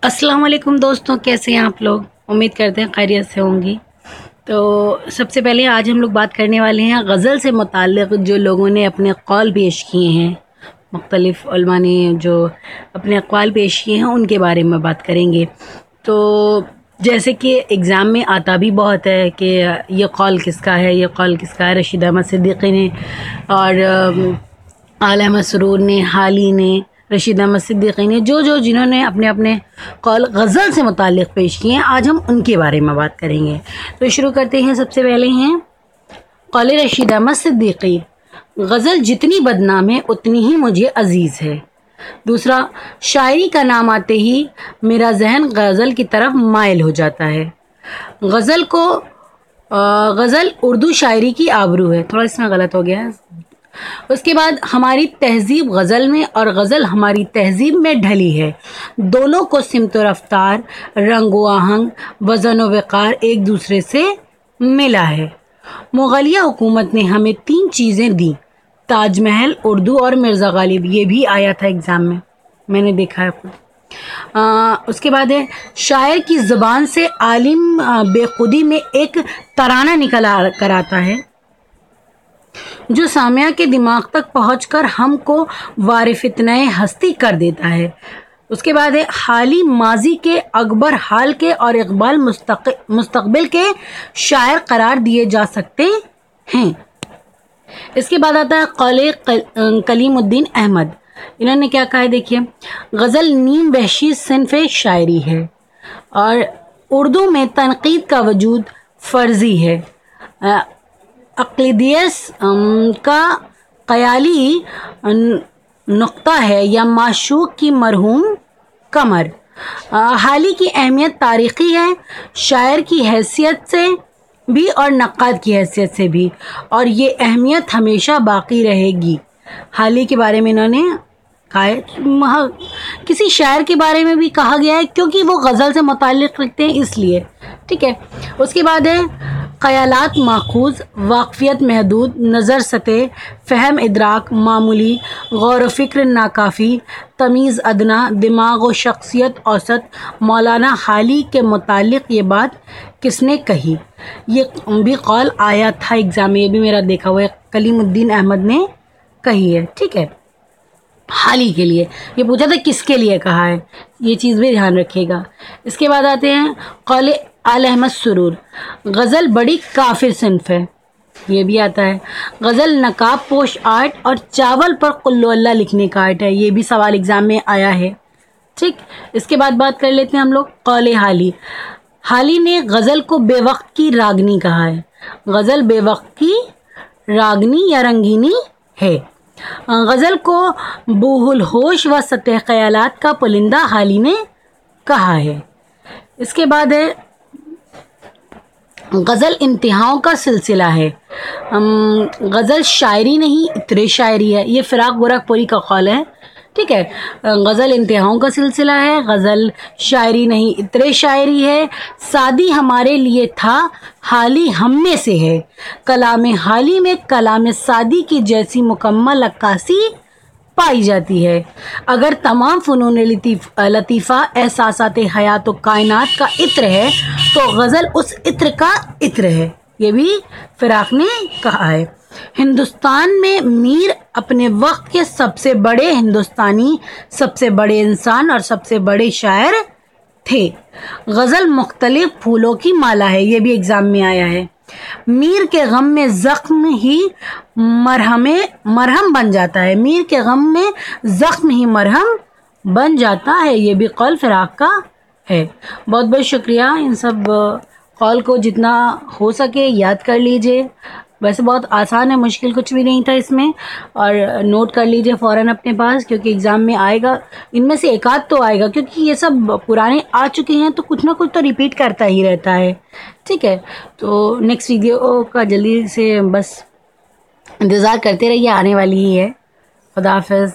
अस्सलाम वालेकुम दोस्तों, कैसे हैं आप लोग। उम्मीद करते हैं खैरियत से होंगी। तो सबसे पहले आज हम लोग बात करने वाले हैं गज़ल से मुताल्लिक़ जो लोगों ने अपने क़ौल पेश किए हैं, मुख्तलिफ़ उलमा ने जो अपने अक़वाल पेश किए हैं उनके बारे में बात करेंगे। तो जैसे कि एग्ज़ाम में आता भी बहुत है कि ये क़ौल किसका है, ये क़ौल किसका है। रशीद अहमद सिद्दीक़ी ने और आला अहमद सरूर ने, हाली ने, रशीद अहमद सिद्दीक़ी ने, जिन्होंने अपने अपने कौल गज़ल से मुताल्लिक़ पेश किए हैं, आज हम उनके बारे में बात करेंगे। तो शुरू करते हैं। सबसे पहले हैं कौल रशीद अहमद सिद्दीक़ी, गज़ल जितनी बदनाम है उतनी ही मुझे अज़ीज़ है। दूसरा, शायरी का नाम आते ही मेरा जहन गज़ल की तरफ माइल हो जाता है। गज़ल उर्दू शायरी की आबरू है। थोड़ा इसमें गलत हो गया है। उसके बाद हमारी तहज़ीब गज़ल में और गज़ल हमारी तहज़ीब में ढली है। दोनों को सिमत व रफ्तार, रंग व आहंग, वज़न व वक़ार एक दूसरे से मिला है। मुग़लिया हुकूमत ने हमें 3 चीज़ें दी, ताजमहल, उर्दू और मिर्ज़ा गालिब। ये भी आया था एग्ज़ाम में, मैंने देखा है खुद। उसके बाद है शायर की ज़ुबान से आलिम बेखुदी में एक तराना निकल कर आता है जो सामिया के दिमाग तक पहुंचकर हमको वारिफ़ित्ने हस्ती कर देता है। उसके बाद है हाली माजी के, अकबर हाल के और इकबाल मुस्तक़बिल के शायर करार दिए जा सकते हैं। इसके बाद आता है कौले कलीमुद्दीन अहमद। इन्होंने क्या कहा है, देखिए, गज़ल नीम वहशी सिन्फ़ शायरी है और उर्दू में तनक़ीद का वजूद फ़र्ज़ी है। अक़लियत का क़याली नुक्ता है या माशूक़ की मरहूम कमर। हाली की अहमियत तारीख़ी है, शायर की हैसियत से भी और नक़्क़ाद की हैसियत से भी, और ये अहमियत हमेशा बाक़ी रहेगी। हाली के बारे में इन्होंने कहा है, किसी शायर के बारे में भी कहा गया है क्योंकि वो गज़ल से मुताल्लिक़ लिखते हैं इसलिए, ठीक है। उसके बाद है ख़यालात माखूज़, वाक़फ़ियत महदूद, नज़र सतह, फ़हम इदराक मामूली, गौर व फ़िक्र नाकाफ़ी, तमीज़ अदना, दिमाग व शख्सियत औसत। मौलाना हाली के मुताल्लिक़ ये बात किसने कही? ये भी कौल आया था एग्ज़ाम में, ये भी मेरा देखा हुआ है, कलीमुद्दीन अहमद ने कही है, ठीक है। हाली के लिए ये पूछा था किसके लिए कहा है, ये चीज़ भी ध्यान रखिएगा। इसके बाद आते हैं कौल आला अहमद सरूर, गज़ल बड़ी काफिर सिन्फ़ है। ये भी आता है। गज़ल नकाब पोश आर्ट और चावल पर कुल्लू अल्लाह लिखने का आर्ट है। ये भी सवाल एग्ज़ाम में आया है, ठीक। इसके बाद बात कर लेते हैं हम लोग कौल हाली। हाली ने गज़ल को बेवक्त की रागनी कहा है। गज़ल बेवक्त की रागनी या रंगीनी है। गज़ल को बूहुल होश व सतह ख़यालात का पुलिंदा हाली ने कहा है। इसके बाद है गज़ल इंतहाओं का सिलसिला है। गज़ल शायरी नहीं इतरे शायरी है। ये फ़िराक गोरखपुरी का कौल है, ठीक है। गज़ल इंतहाओं का सिलसिला है, गज़ल शायरी नहीं इतरे शायरी है। सादी हमारे लिए था, हाली हम में से है। कलाम हाली में कलाम सादी की जैसी मुकम्मल अक्कासी पाई जाती है। अगर तमाम फ़नून लतीफ़ा एहसासात हयात व कायनात का इत्र है तो गज़ल उस इत्र का इत्र है। ये भी फ़िराक ने कहा है। हिंदुस्तान में मीर अपने वक्त के सबसे बड़े हिंदुस्तानी, सबसे बड़े इंसान और सबसे बड़े शायर थे। गज़ल मुख्तलिफ फूलों की माला है। ये भी एग्ज़ाम में आया है। मीर के गम में ज़ख्म ही मरहम बन जाता है। मीर के गम में ज़ख्म ही मरहम बन जाता है। ये भी कौल फ़िराक का है। बहुत बहुत शुक्रिया। इन सब कौल को जितना हो सके याद कर लीजिए। वैसे बहुत आसान है, मुश्किल कुछ भी नहीं था इसमें, और नोट कर लीजिए फ़ौरन अपने पास क्योंकि एग्ज़ाम में आएगा। इनमें से एक आध तो आएगा क्योंकि ये सब पुराने आ चुके हैं तो कुछ ना कुछ तो रिपीट करता ही रहता है, ठीक है। तो नेक्स्ट वीडियो का जल्दी से बस इंतज़ार करते रहिए, आने वाली ही है। खुदा हाफ़िज़।